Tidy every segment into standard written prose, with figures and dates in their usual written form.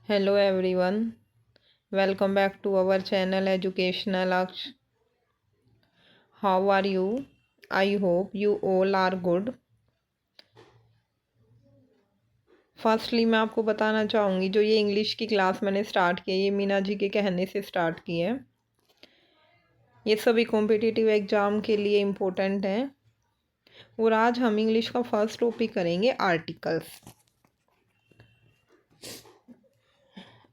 Hello everyone, welcome back to our channel Educational Aksh. How are you? I hope you all are good. Firstly मैं आपको बताना चाहूँगी जो ये English की क्लास मैंने स्टार्ट की है ये मीना जी के कहने से स्टार्ट की है। ये सभी कॉम्पिटिटिव एग्ज़ाम के लिए इम्पोर्टेंट हैं और आज हम इंग्लिश का फर्स्ट टॉपिक करेंगे आर्टिकल्स।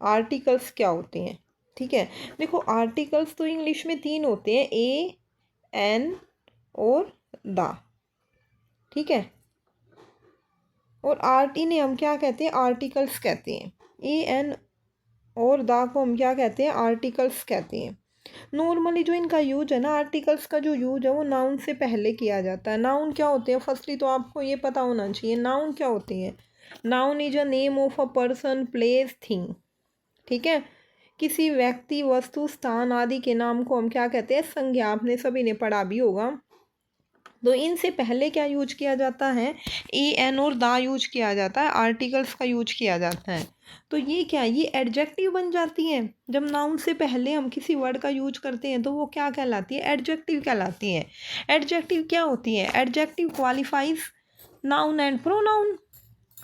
आर्टिकल्स क्या होते हैं? ठीक है, देखो आर्टिकल्स तो इंग्लिश में तीन होते हैं, ए, एन और द। ठीक है, और इन्हें हम क्या कहते हैं? आर्टिकल्स कहते हैं। ए, एन और द को हम क्या कहते हैं? आर्टिकल्स कहते हैं। नॉर्मली जो इनका यूज है ना, आर्टिकल्स का जो यूज है वो नाउन से पहले किया जाता है। नाउन क्या होते हैं? फर्स्टली तो आपको ये पता होना चाहिए नाउन क्या होते हैं। Noun is a name of a person, place, thing. ठीक है, किसी व्यक्ति, वस्तु, स्थान आदि के नाम को हम क्या कहते हैं? संज्ञा। आपने सभी ने पढ़ा भी होगा। तो इनसे पहले क्या यूज किया जाता है? ए, एन और दा यूज किया जाता है, आर्टिकल्स का यूज किया जाता है। तो ये क्या, ये एडजेक्टिव बन जाती हैं। जब नाउन से पहले हम किसी वर्ड का यूज करते हैं तो वो क्या कहलाती है? एडजेक्टिव कहलाती है। एडजेक्टिव क्या होती है? Adjective qualifies noun and pronoun.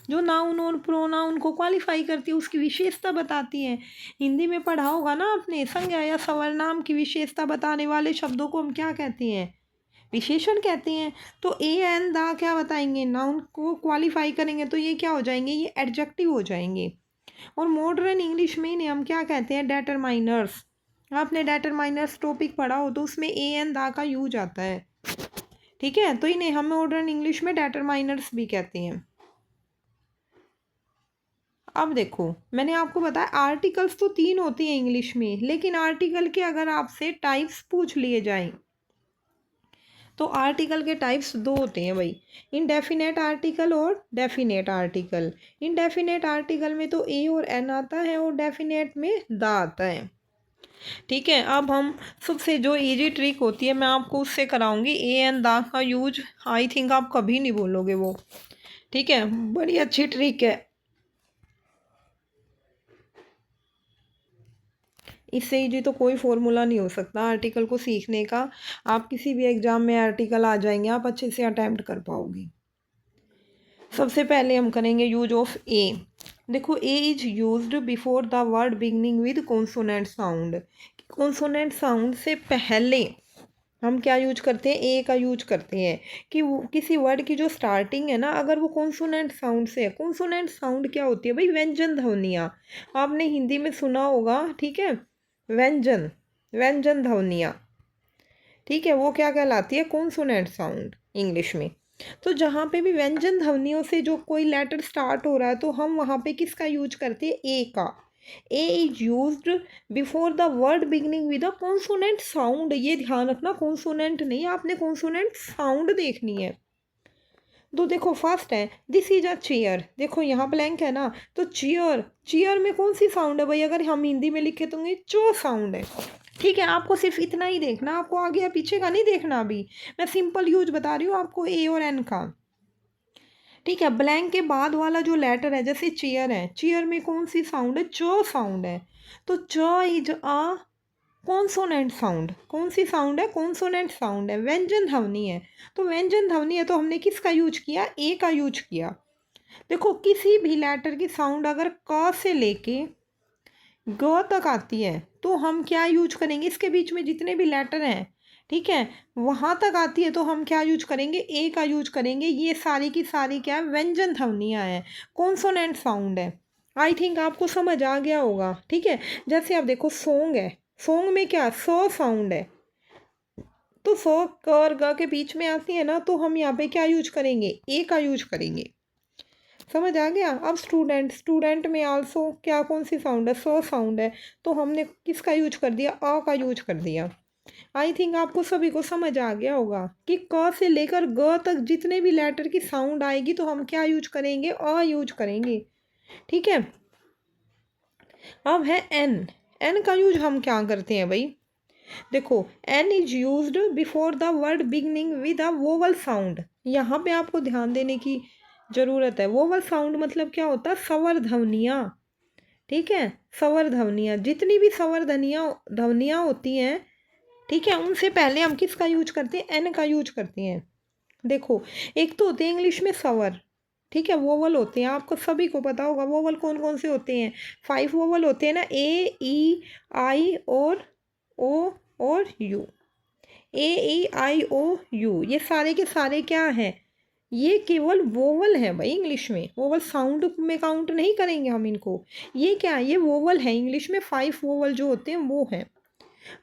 जो नाउन और प्रोनाउन को क्वालिफाई करती है, उसकी विशेषता बताती है। हिंदी में पढ़ा होगा ना आपने, संज्ञा या सर्वनाम की विशेषता बताने वाले शब्दों को हम क्या कहते हैं? विशेषण कहते हैं। तो ए, एन, दा क्या बताएंगे? नाउन को क्वालिफाई करेंगे तो ये क्या हो जाएंगे? ये एडजेक्टिव हो जाएंगे। और मॉडर्न इंग्लिश में इन्हें हम क्या कहते हैं? डेटरमाइनर्स। आपने डेटरमाइनर्स टॉपिक पढ़ा हो तो उसमें ए, एन, दा का यूज आता है। ठीक है, तो इन्हें हम मॉडर्न इंग्लिश में डेटरमाइनर्स भी कहते हैं। अब देखो, मैंने आपको बताया आर्टिकल्स तो तीन होती हैं इंग्लिश में, लेकिन आर्टिकल के अगर आपसे टाइप्स पूछ लिए जाएं तो आर्टिकल के टाइप्स दो होते हैं भाई, इनडेफिनेट आर्टिकल और डेफिनेट आर्टिकल। इनडेफिनेट आर्टिकल में तो ए और एन आता है और डेफिनेट में द आता है। ठीक है, अब हम सबसे जो इजी ट्रिक होती है मैं आपको उससे कराऊंगी। ए एन द का यूज आई थिंक आप कभी नहीं बोलोगे वो। ठीक है, बड़ी अच्छी ट्रिक है। इससे ईजी तो कोई फॉर्मूला नहीं हो सकता आर्टिकल को सीखने का। आप किसी भी एग्जाम में आर्टिकल आ जाएंगे, आप अच्छे से अटैम्प्ट कर पाओगे। सबसे पहले हम करेंगे यूज ऑफ ए। देखो, a is used before the word beginning with consonant sound. Consonant sound से पहले हम क्या यूज करते हैं? ए का यूज करते हैं कि वो किसी वर्ड की जो स्टार्टिंग है ना, अगर वो कॉन्सोनेंट साउंड से है। कॉन्सोनेंट साउंड क्या होती है भाई? व्यंजन ध्वनियाँ। आपने हिंदी में सुना होगा, ठीक है, व्यंजन, व्यंजन ध्वनियाँ। ठीक है, वो क्या कहलाती है? कॉन्सोनेंट साउंड इंग्लिश में। तो जहाँ पे भी व्यंजन ध्वनियों से जो कोई लेटर स्टार्ट हो रहा है तो हम वहाँ पे किसका यूज करते हैं? ए का। A is used before the word beginning with a consonant sound. ये ध्यान रखना, कॉन्सोनेंट नहीं, आपने कॉन्सोनेंट साउंड देखनी है। तो देखो, फर्स्ट है दिस इज अ चेयर। देखो यहाँ ब्लैंक है ना, तो चेयर, चेयर में कौन सी साउंड है भाई? अगर हम हिंदी में लिखे तो ये चो साउंड है। ठीक है, आपको सिर्फ इतना ही देखना, आपको आगे या पीछे का नहीं देखना। अभी मैं सिंपल यूज बता रही हूँ आपको ए और एन का। ठीक है, ब्लैंक के बाद वाला जो लेटर है, जैसे चेयर है, चेयर में कौन सी साउंड है? च साउंड है। तो च इज अ कॉन्सोनेंट साउंड। कौन सी साउंड है? कॉन्सोनेंट साउंड है, व्यंजन ध्वनि है। तो व्यंजन ध्वनि है तो हमने किसका यूज किया? ए का यूज किया। देखो, किसी भी लेटर की साउंड अगर क से लेके ग तक आती है तो हम क्या यूज करेंगे? इसके बीच में जितने भी लेटर हैं, ठीक है, वहाँ तक आती है तो हम क्या यूज करेंगे? ए का यूज करेंगे। ये सारी की सारी क्या है? व्यंजन ध्वनियाँ हैं, कॉन्सोनेंट साउंड है। आई थिंक आपको समझ आ गया होगा। ठीक है, जैसे आप देखो सॉन्ग है, सॉन्ग में क्या सो साउंड है, तो सो क और ग के बीच में आती है ना, तो हम यहाँ पे क्या यूज करेंगे? ए का यूज करेंगे। समझ आ गया? अब स्टूडेंट, स्टूडेंट में आल्सो क्या, कौन सी साउंड है? सो साउंड है, तो हमने किसका यूज कर दिया? अ का यूज कर दिया। आई थिंक आपको सभी को समझ आ गया होगा कि क से लेकर ग तक जितने भी लेटर की साउंड आएगी तो हम क्या यूज करेंगे? अ यूज करेंगे। ठीक है, अब है एन। एन का यूज हम क्या करते हैं भाई? देखो, an is used before the word beginning with a vowel sound. यहाँ पे आपको ध्यान देने की ज़रूरत है। वोवल साउंड मतलब क्या होता है? स्वर ध्वनियाँ। ठीक है, स्वर ध्वनियाँ, जितनी भी स्वर ध्वनियाँ होती हैं, ठीक है, उनसे पहले हम किसका यूज करते हैं, एन का यूज करते हैं। देखो, एक तो होते हैं इंग्लिश में स्वर, ठीक है, वोवल होते हैं, आपको सभी को पता होगा वोवल कौन कौन से होते हैं। 5 वोवल होते हैं ना, ए ई आई और ओ और you. A E I O you, ये सारे के सारे क्या हैं, ये केवल वोवल है भाई। इंग्लिश में वोवल साउंड में काउंट नहीं करेंगे हम इनको। ये क्या है, ये वोवल है। इंग्लिश में 5 वोवल जो होते हैं वो हैं।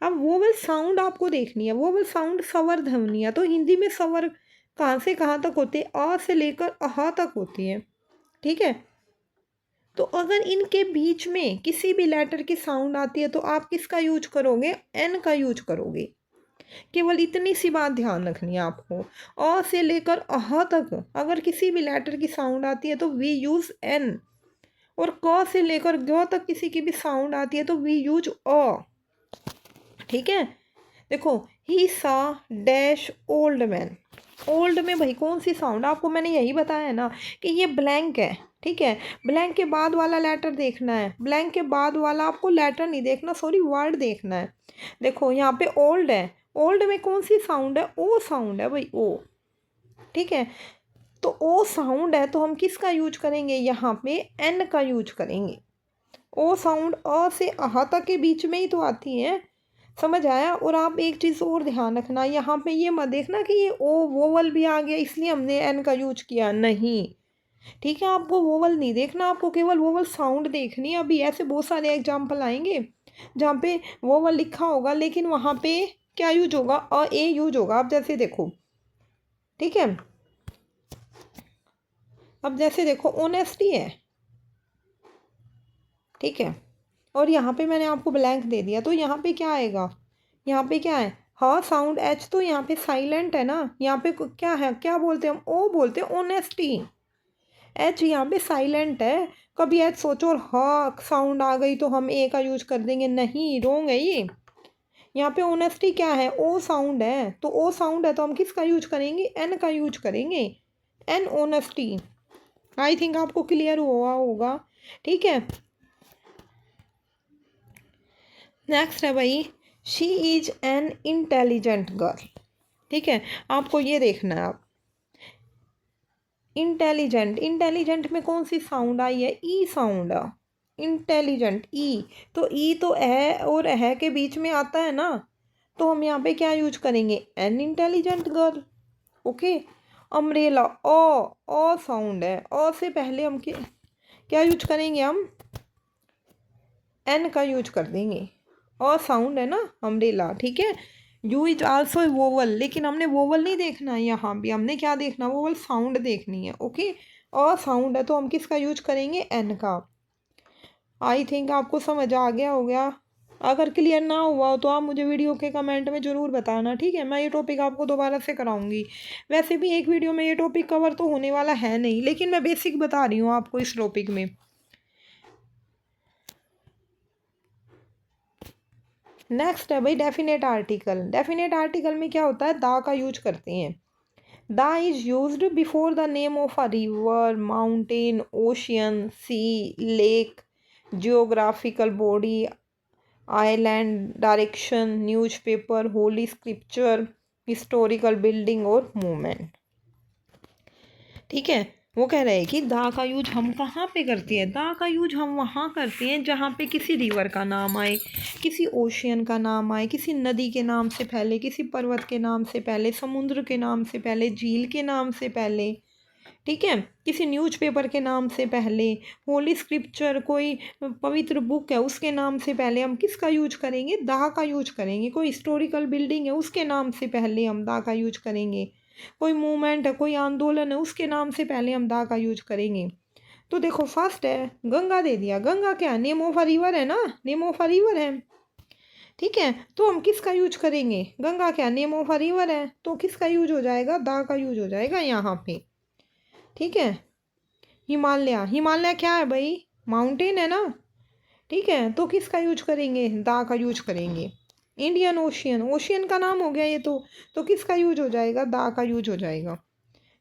अब वोवल साउंड आपको देखनी है, वोवल साउंड स्वर ध्वनियाँ। तो हिंदी में स्वर कहाँ से कहाँ तक होते हैं, अ से लेकर अह तक होती है, ठीक है। तो अगर इनके बीच में किसी भी लेटर की साउंड आती है तो आप किसका यूज करोगे, एन का यूज करोगे। केवल इतनी सी बात ध्यान रखनी है आपको, अ से लेकर अह तक अगर किसी भी लेटर की साउंड आती है तो वी यूज एन, और क से लेकर ग तक किसी की भी साउंड आती है तो वी यूज अ, ठीक है। देखो, ही सा डैश ओल्ड मैन, ओल्ड में भाई कौन सी साउंड, आपको मैंने यही बताया ना कि ये ब्लैंक है, ठीक है। ब्लैंक के बाद वाला लेटर देखना है, ब्लैंक के बाद वाला आपको लेटर नहीं देखना, सॉरी वर्ड देखना है। देखो यहाँ पे ओल्ड है, ओल्ड में कौन सी साउंड है, ओ साउंड है भाई, ओ, ठीक है। तो ओ साउंड है तो हम किसका यूज करेंगे, यहाँ पे एन का यूज करेंगे। ओ साउंड अ से अह तक के बीच में ही तो आती है, समझ आया। और आप एक चीज़ और ध्यान रखना, यहाँ पे ये मत देखना कि ये ओ वोवल भी आ गया इसलिए हमने एन का यूज किया, नहीं, ठीक है। आपको वोवल नहीं देखना, आपको केवल वोवल साउंड देखनी है। अभी ऐसे बहुत सारे एग्जाम्पल आएंगे जहाँ पे वोवल लिखा होगा लेकिन वहाँ पे क्या यूज होगा, अ ए यूज होगा। आप जैसे देखो, ठीक है, अब जैसे देखो ऑनेस्टी है, ठीक है, और यहाँ पे मैंने आपको ब्लैंक दे दिया तो यहाँ पे क्या आएगा, यहाँ पे क्या है, हाँ साउंड एच तो यहाँ पे साइलेंट है ना, यहाँ पे क्या है, क्या बोलते हैं हम, ओ बोलते हैं ऑनेस्टी। एच यहाँ पे साइलेंट है, कभी एच सोचो और हाँ साउंड आ गई तो हम ए का यूज कर देंगे, नहीं, रोंग है ये। यहाँ पे ऑनेस्टी क्या है, ओ साउंड है, तो ओ साउंड है तो हम किसका यूज करेंगे, एन का यूज करेंगे, एन ऑनेस्टी। आई थिंक आपको क्लियर हुआ होगा, ठीक है। नेक्स्ट है भाई, she is an intelligent girl, ठीक है। आपको ये देखना है, आप इंटेलिजेंट, इंटेलिजेंट में कौन सी साउंड आई है, ई साउंड है, इंटेलिजेंट ई। तो ई तो है और है के बीच में आता है ना, तो हम यहाँ पे क्या यूज करेंगे, an intelligent girl, okay. Umbrella, O sound है, ओ से पहले हम क्या यूज करेंगे, हम एन का यूज कर देंगे, और साउंड है ना अम्ब्रेला, ठीक है। यू इज आल्सो वोवल, लेकिन हमने वोवल नहीं देखना है, यहाँ भी हमने क्या देखना, वोवल साउंड देखनी है, ओके। और साउंड है तो हम किसका यूज करेंगे, एन का। आई थिंक आपको समझ आ गया हो गया। अगर क्लियर ना हुआ हो तो आप मुझे वीडियो के कमेंट में ज़रूर बताना, ठीक है। मैं ये टॉपिक आपको दोबारा से कराऊंगी। वैसे भी एक वीडियो में ये टॉपिक कवर तो होने वाला है नहीं, लेकिन मैं बेसिक बता रही हूँ आपको इस टॉपिक में। नेक्स्ट है भाई डेफिनेट आर्टिकल। डेफिनेट आर्टिकल में क्या होता है, दा का यूज करते हैं। The is used before the name of a river, mountain, ocean, sea, lake, geographical body, island, direction, newspaper, holy scripture, historical building और मूवमेंट, ठीक है। वो कह रहे हैं कि दा का यूज हम कहाँ पे करते हैं, दा का यूज हम वहाँ करते हैं जहाँ पे किसी रिवर का नाम आए, किसी ओशियन का नाम आए, किसी नदी के नाम से पहले, किसी पर्वत के नाम से पहले, समुद्र के नाम से पहले, झील के नाम से पहले, ठीक है, किसी न्यूज़पेपर के नाम से पहले, होली स्क्रिप्चर कोई पवित्र बुक है उसके नाम से पहले हम किसका यूज करेंगे, दा का यूज करेंगे। कोई हिस्टोरिकल बिल्डिंग है उसके नाम से पहले हम दा का यूज करेंगे। कोई मूवमेंट है, कोई आंदोलन है, उसके नाम से पहले हम दा का यूज करेंगे। तो देखो फर्स्ट है गंगा दे दिया, गंगा क्या नेम ऑफ अ रिवर है ना, नेम ऑफ अ रिवर है, ठीक है। तो हम किसका यूज करेंगे, गंगा क्या नेम ऑफ अ रिवर है, तो किसका यूज हो जाएगा, दा का यूज हो जाएगा यहाँ पे, ठीक है। हिमालय, हिमालय क्या है भाई, माउंटेन है ना, ठीक है। तो किसका यूज करेंगे, दा का यूज करेंगे। इंडियन ओशियन, ओशियन का नाम हो गया ये तो किसका यूज हो जाएगा, दा का यूज हो जाएगा,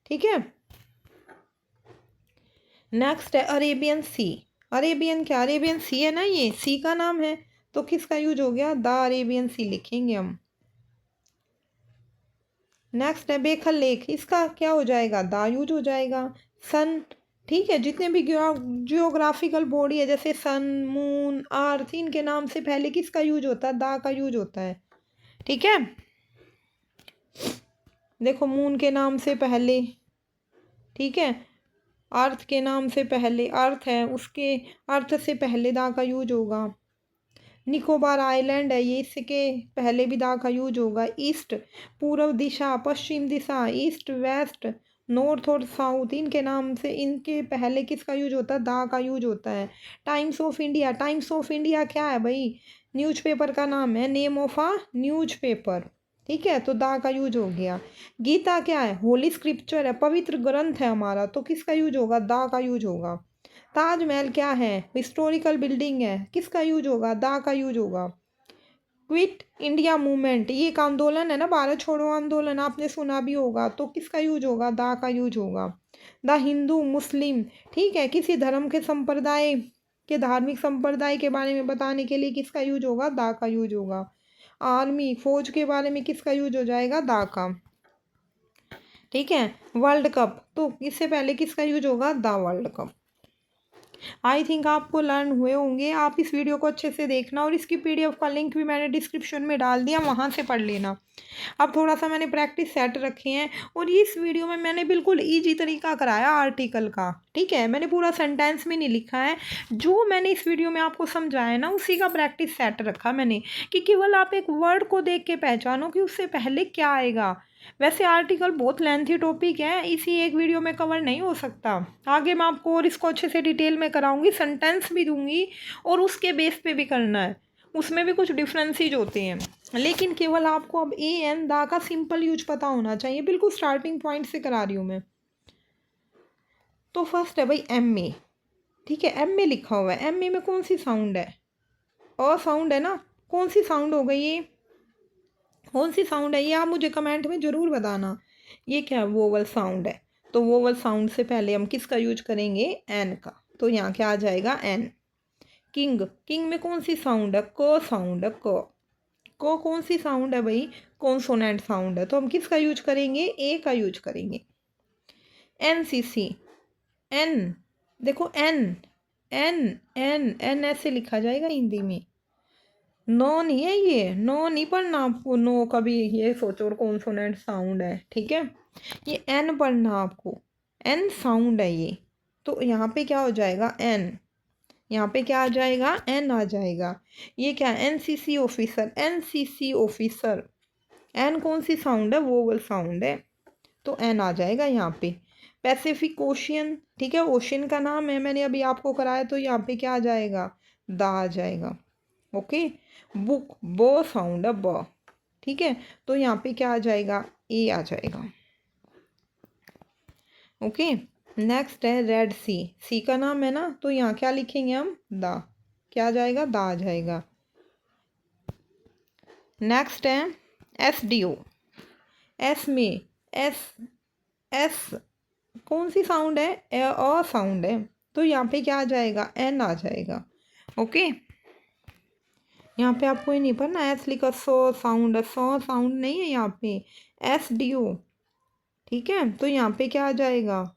ठीक है। नेक्स्ट है अरेबियन सी। अरेबियन क्या, अरेबियन सी है ना, ये सी का नाम है, तो किसका यूज हो गया, द अरेबियन सी लिखेंगे हम। नेक्स्ट है बेखल लेक, इसका क्या हो जाएगा, द यूज हो जाएगा। सन, ठीक है, जितने भी जियोग्राफिकल बॉडी है जैसे सन, मून, अर्थ, इनके नाम से पहले किसका यूज होता है, द का यूज होता है। ठीक है, देखो मून के नाम से पहले, ठीक है, अर्थ के नाम से पहले, अर्थ है उसके अर्थ से पहले दा का यूज होगा। निकोबार आइलैंड है ये, इसके पहले भी दा का यूज होगा। ईस्ट, पूर्व दिशा, पश्चिम दिशा, ईस्ट वेस्ट, नॉर्थ और साउथ, इनके नाम से इनके पहले किसका यूज होता है, दा का यूज होता है। Times of India, times of India क्या है भाई, न्यूज़पेपर का नाम है, नेम ऑफ अ न्यूज़पेपर। ठीक है, तो दा का यूज हो गया। गीता क्या है, होली स्क्रिप्चर है, पवित्र ग्रंथ है हमारा, तो किसका यूज होगा, दा का यूज होगा। ताजमहल क्या है, हिस्टोरिकल बिल्डिंग है, किसका यूज होगा, दा का यूज होगा। क्विट इंडिया मूवमेंट, ये एक आंदोलन है ना, भारत छोड़ो आंदोलन, आपने सुना भी होगा, तो किसका यूज होगा, दा का यूज होगा। द हिंदू, मुस्लिम, ठीक है, किसी धर्म के संप्रदाय के धार्मिक संप्रदाय के बारे में बताने के लिए किसका यूज होगा, दा का यूज होगा। आर्मी, फौज के बारे में किसका यूज हो जाएगा, दा का। ठीक है, वर्ल्ड कप, तो इससे पहले किसका यूज होगा, the world cup. I think आपको लर्न हुए होंगे, आप इस वीडियो को अच्छे से देखना, और इसकी पीडीएफ का लिंक भी मैंने डिस्क्रिप्शन में डाल दिया, वहाँ से पढ़ लेना। अब थोड़ा सा मैंने प्रैक्टिस सेट रखे हैं, और इस वीडियो में मैंने बिल्कुल ईजी तरीका कराया आर्टिकल का। ठीक है, मैंने पूरा सेंटेंस में नहीं लिखा है, जो मैंने इस वीडियो में आपको समझाया ना उसी का प्रैक्टिस सेट रखा मैंने, कि केवल आप एक वर्ड को देख के पहचानो कि उससे पहले क्या आएगा। वैसे आर्टिकल बहुत लेंथी टॉपिक है, इसी एक वीडियो में कवर नहीं हो सकता, आगे मैं आपको और इसको अच्छे से डिटेल में कराऊंगी, सेंटेंस भी दूंगी, और उसके बेस पे भी करना है, उसमें भी कुछ डिफरेंसेस होते हैं, लेकिन केवल आपको अब ए एन दा का सिंपल यूज पता होना चाहिए, बिल्कुल स्टार्टिंग पॉइंट से करा रही हूँ मैं। तो फर्स्ट है भाई एम ए, ठीक है, एम ए लिखा हुआ है, एम ए में कौन सी साउंड है, अ साउंड है ना, कौन सी साउंड हो गई ये, कौन सी साउंड है ये, आप मुझे कमेंट में ज़रूर बताना। ये क्या वोवल साउंड है, तो वोवल साउंड से पहले हम किसका यूज करेंगे, एन का, तो यहाँ क्या आ जाएगा, एन। किंग, किंग में कौन सी साउंड है, क साउंड है, क कौन सी साउंड है भाई, कॉन्सोनेंट साउंड है, तो हम किसका यूज करेंगे, ए का यूज करेंगे। एन सी सी, एन, देखो एन, एन, एन, एन ऐसे लिखा जाएगा हिंदी में, नो नहीं है ये, नो नहीं पढ़ना आपको, नो कभी ये सोचो कॉन्सोनेंट साउंड है, ठीक है, ये एन पढ़ना आपको, एन साउंड है ये, तो यहाँ पे क्या हो जाएगा, एन, यहाँ पे क्या आ जाएगा, एन आ जाएगा। ये क्या, N C C officer, N C C officer, N कौन सी साउंड है, वोवल साउंड है, तो एन आ जाएगा यहाँ पे। पैसिफिक ओशियन, ठीक है, ओशियन का नाम है, मैंने अभी आपको कराया, तो यहाँ पे क्या आ जाएगा, दा आ जाएगा। ओके, बुक, ब साउंड है, ब, ठीक है, तो यहाँ पे क्या आ जाएगा, ए आ जाएगा। ओके, नेक्स्ट है रेड सी, सी का नाम है ना, तो यहाँ क्या लिखेंगे हम, दा, क्या आ जाएगा, दा आ जाएगा। नेक्स्ट है एस डी ओ, एस में, एस, एस कौन सी साउंड है, अ साउंड है, तो यहाँ पे क्या आ जाएगा, एन आ जाएगा। ओके, यहाँ पे आपको ये नहीं पढ़ना, एस लिखा, सो साउंड है, सो साउंड नहीं है यहाँ पे, एस डी ओ, ठीक है, तो यहाँ पे क्या आ जाएगा,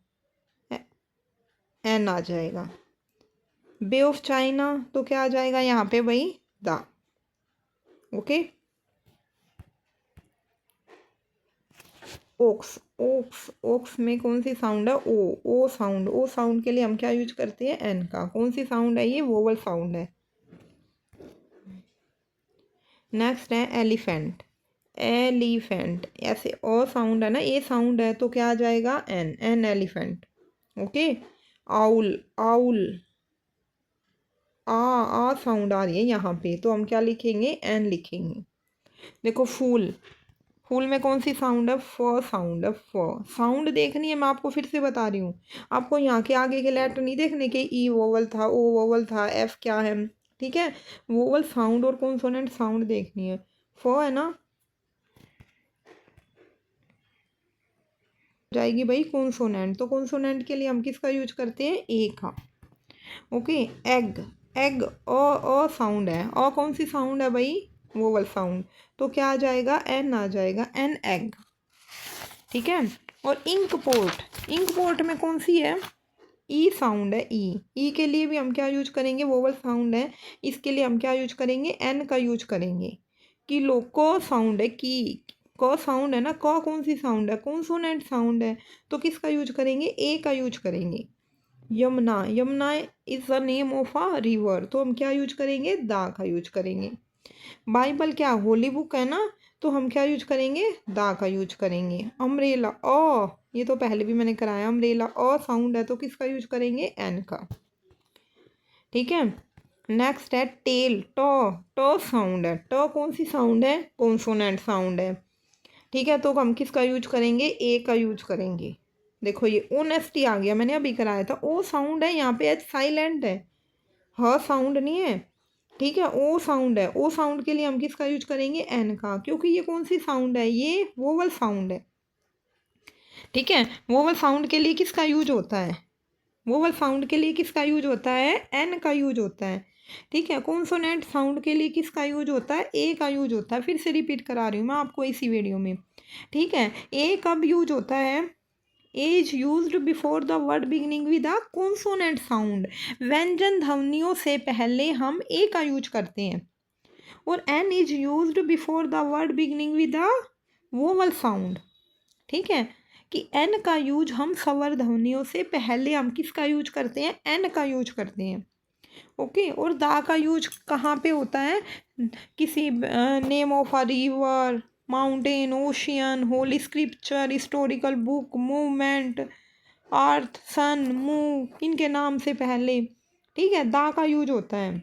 एन आ जाएगा। बे ऑफ चाइना, तो क्या आ जाएगा यहाँ पे भाई, दा। ओके, ओक्स, ओक्स, ओक्स में कौन सी साउंड है, ओ साउंड, ओ साउंड के लिए हम क्या यूज करते हैं, एन का, कौन सी साउंड है ये, वोवल साउंड है। नेक्स्ट है एलिफेंट, एलिफेंट, ऐसे ओ साउंड है ना, ए साउंड है, तो क्या आ जाएगा, an, an elephant. Okay, owl, owl, आ साउंड आ रही है यहाँ पे, तो हम क्या लिखेंगे, एन लिखेंगे। देखो फूल, फूल में कौन सी साउंड है, फ साउंड है, फ साउंड देखनी है, मैं आपको फिर से बता रही हूँ, आपको यहाँ के आगे के लेटर नहीं देखने के, ई वोवल था, ओ वोवल था, एफ क्या है, ठीक है, वोवल साउंड और कॉन्सोनेंट साउंड देखनी है। फ है ना, जाएगी भाई कॉन्सोनेंट, तो कॉन्सोनेंट के लिए हम किसका यूज करते हैं, ए का। Okay. Egg, egg a sound है, अ कौन सी साउंड है भाई, वोवल साउंड, तो क्या आ जाएगा, एन आ जाएगा, एन एग। ठीक है। और इंक पोर्ट, इंक पोर्ट में कौन सी है, ई साउंड है, ई, ई के लिए भी हम क्या यूज करेंगे, वोवल साउंड है, इसके लिए हम क्या यूज करेंगे, एन का यूज करेंगे। किलो, क साउंड है, की, क साउंड है ना, क कौन सी साउंड है, कॉन्सोनेंट साउंड है, तो किसका यूज करेंगे, ए का यूज करेंगे। Yamuna, Yamuna is the name of a river, तो हम क्या यूज करेंगे, दा का यूज करेंगे। बाइबल क्या होली बुक है ना, तो हम क्या यूज करेंगे, दा का यूज करेंगे। अम्ब्रेला, ओ, ये तो पहले भी मैंने कराया, अम्ब्रेला अ साउंड है, तो किसका यूज करेंगे, एन का। ठीक है। नेक्स्ट है टेल, ट, ट साउंड है, ट कौन सी साउंड है, कॉन्सोनेंट साउंड है। ठीक है, तो हम किसका यूज करेंगे, ए का यूज करेंगे। देखो ये ओनेस्टी आ गया, मैंने अभी कराया था, ओ साउंड है, यहाँ पे एच साइलेंट है, ह साउंड नहीं है। ठीक है, ओ साउंड है, ओ साउंड के लिए हम किसका यूज करेंगे, एन का, क्योंकि ये कौन सी साउंड है, ये वोवल साउंड है। ठीक है, वोवल साउंड के लिए किसका यूज होता है, वोवल साउंड के लिए किसका यूज होता है, एन का यूज होता है। ठीक है, कॉन्सोनेंट साउंड के लिए किसका यूज होता है, ए का यूज होता है। फिर से रिपीट करा रही हूँ मैं आपको इसी वीडियो में। ठीक है, ए कब यूज होता है, a is use before the word beginning with a consonant sound, व्यंजन ध्वनियों से पहले हम ए का यूज करते हैं। और an is use before the word beginning with a vowel sound. ठीक है, कि एन का यूज हम स्वर ध्वनियों से पहले हम किसका यूज करते हैं, एन का यूज करते हैं। ओके। और दा का यूज कहाँ पे होता है, किसी name of a river, mountain, ocean, holy scripture, historical book, movement, earth, sun, move, इनके नाम से पहले। ठीक है, दा का यूज होता है।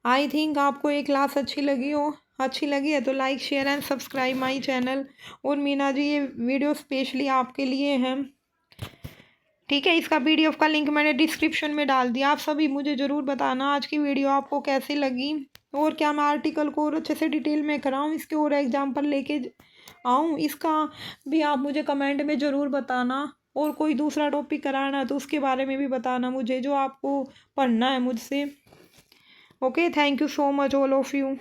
आई थिंक आपको ये क्लास अच्छी लगी हो, अच्छी लगी है तो like share and subscribe my channel. और मीना जी, ये वीडियो स्पेशली आपके लिए है। ठीक है, इसका पीडीएफ का लिंक मैंने डिस्क्रिप्शन में डाल दिया। आप सभी मुझे ज़रूर बताना आज की वीडियो आपको कैसी लगी, और क्या मैं आर्टिकल को और अच्छे से डिटेल में कराऊँ, इसके और एग्जाम्पल लेके आऊँ, इसका भी आप मुझे कमेंट में ज़रूर बताना। और कोई दूसरा टॉपिक कराना है तो उसके बारे में भी बताना मुझे, जो आपको पढ़ना है मुझसे। Okay, thank you so much all of you.